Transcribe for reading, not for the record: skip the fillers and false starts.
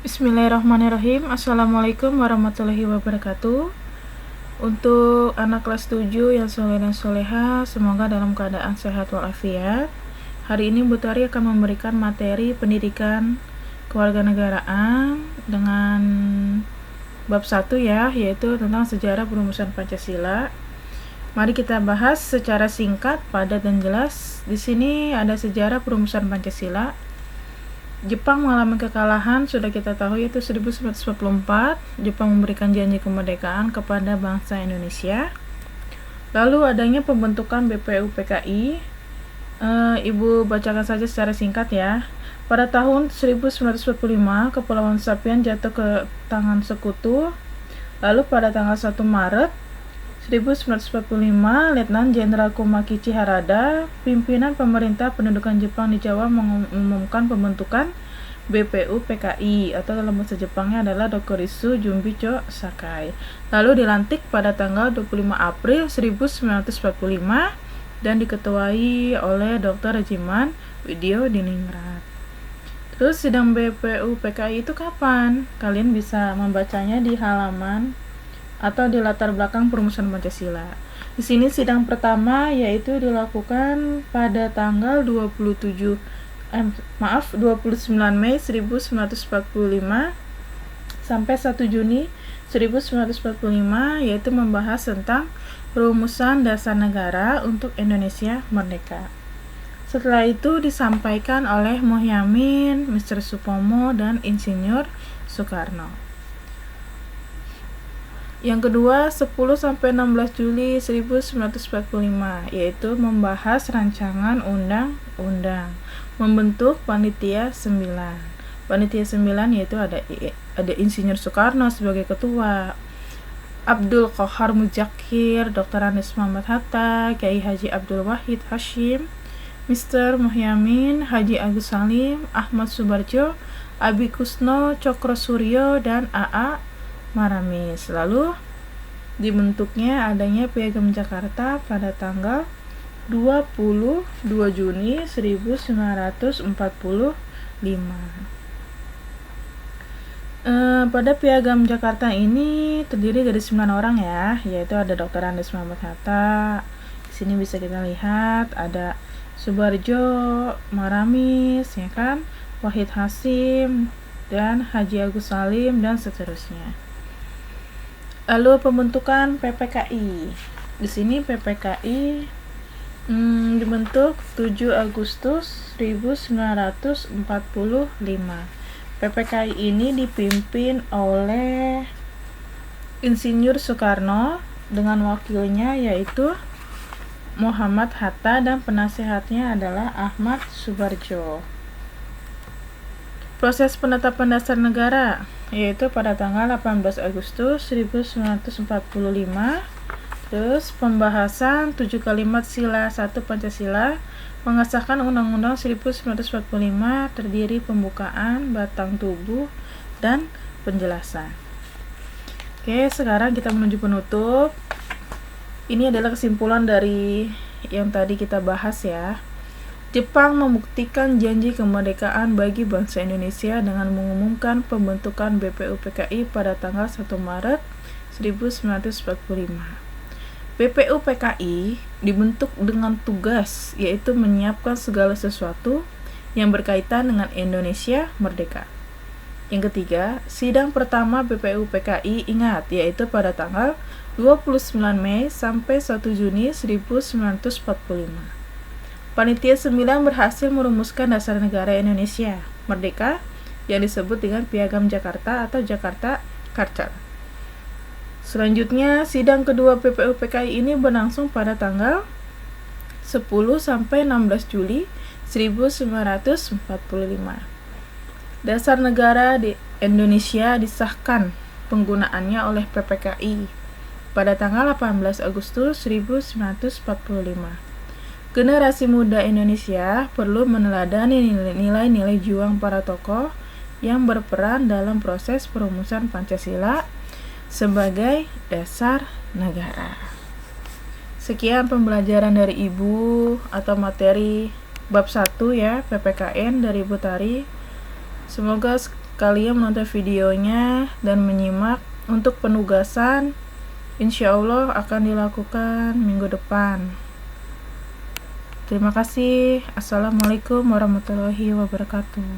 Bismillahirrahmanirrahim. Assalamualaikum warahmatullahi wabarakatuh. Untuk anak kelas 7 yang soleh dan soleha, semoga dalam keadaan sehat walafiat. Hari ini Bu Tari akan memberikan materi pendidikan kewarganegaraan dengan bab 1 ya, yaitu tentang sejarah perumusan Pancasila. Mari kita bahas secara singkat, padat dan jelas. Di sini ada sejarah perumusan Pancasila. Jepang mengalami kekalahan, sudah kita tahu, yaitu 1944. Jepang memberikan janji kemerdekaan kepada bangsa Indonesia. Lalu adanya pembentukan BPUPKI. Ibu bacakan saja secara singkat ya. Pada tahun 1945, Kepulauan Sapian jatuh ke tangan sekutu. Lalu pada tanggal 1 Maret 1945, Letnan Jenderal Kumakichi Harada, pimpinan pemerintah pendudukan Jepang di Jawa, mengumumkan pembentukan BPUPKI atau dalam bahasa Jepangnya adalah Dokuritsu Jumbicho Sakai. Lalu dilantik pada tanggal 25 April 1945 dan diketuai oleh Dr. Regiman Widyo Diningrat. Terus sidang BPUPKI itu kapan? Kalian bisa membacanya di halaman atau di latar belakang perumusan Pancasila. Di sini sidang pertama yaitu dilakukan pada tanggal 29 Mei 1945 sampai 1 Juni 1945, yaitu membahas tentang perumusan dasar negara untuk Indonesia merdeka. Setelah itu disampaikan oleh Muhyamin, Mr. Supomo, dan Insinyur Soekarno. Yang kedua, 10-16 Juli 1945, yaitu membahas rancangan undang-undang, membentuk Panitia 9. Panitia 9 yaitu ada Insinyur Soekarno sebagai ketua, Abdul Qohar Muzakir, Dr. Andes Muhammad Hatta, Kiai Haji Abdul Wahid Hashim, Mr. Muhyamin, Haji Agus Salim, Ahmad Subarjo, Abi Kusno, Cokro Suryo, dan A.A. Maramis. Lalu dibentuknya adanya Piagam Jakarta pada tanggal 22 Juni 1945. Pada Piagam Jakarta ini terdiri dari 9 orang ya, yaitu ada Dr. Andes Muhammad Hatta. Di sini bisa kita lihat ada Subarjo, Maramis, ya kan, Wahid Hasim, dan Haji Agus Salim, dan seterusnya. Lalu pembentukan PPKI. Di sini PPKI dibentuk 7 Agustus 1945. PPKI ini dipimpin oleh Insinyur Soekarno dengan wakilnya yaitu Muhammad Hatta dan penasehatnya adalah Ahmad Subarjo. Proses penetapan dasar negara yaitu pada tanggal 18 Agustus 1945. Terus pembahasan 7 kalimat sila 1 Pancasila, mengesahkan Undang-Undang 1945, terdiri pembukaan, batang tubuh, dan penjelasan. Oke, sekarang kita menuju penutup. Ini adalah kesimpulan dari yang tadi kita bahas ya. Jepang membuktikan janji kemerdekaan bagi bangsa Indonesia dengan mengumumkan pembentukan BPUPKI pada tanggal 1 Maret 1945. BPUPKI dibentuk dengan tugas yaitu menyiapkan segala sesuatu yang berkaitan dengan Indonesia merdeka. Yang ketiga, sidang pertama BPUPKI ingat yaitu pada tanggal 29 Mei sampai 1 Juni 1945. Panitia 9 berhasil merumuskan dasar negara Indonesia merdeka yang disebut dengan Piagam Jakarta atau Jakarta Charter. Selanjutnya, sidang kedua BPUPKI ini berlangsung pada tanggal 10-16 Juli 1945. Dasar negara di Indonesia disahkan penggunaannya oleh PPKI pada tanggal 18 Agustus 1945. Generasi muda Indonesia perlu meneladani nilai-nilai juang para tokoh yang berperan dalam proses perumusan Pancasila sebagai dasar negara. Sekian pembelajaran dari Ibu atau materi bab 1 ya, PPKN dari Ibu Tari. Semoga kalian menonton videonya dan menyimak untuk penugasan. Insya Allah akan dilakukan minggu depan. Terima kasih. Assalamualaikum warahmatullahi wabarakatuh.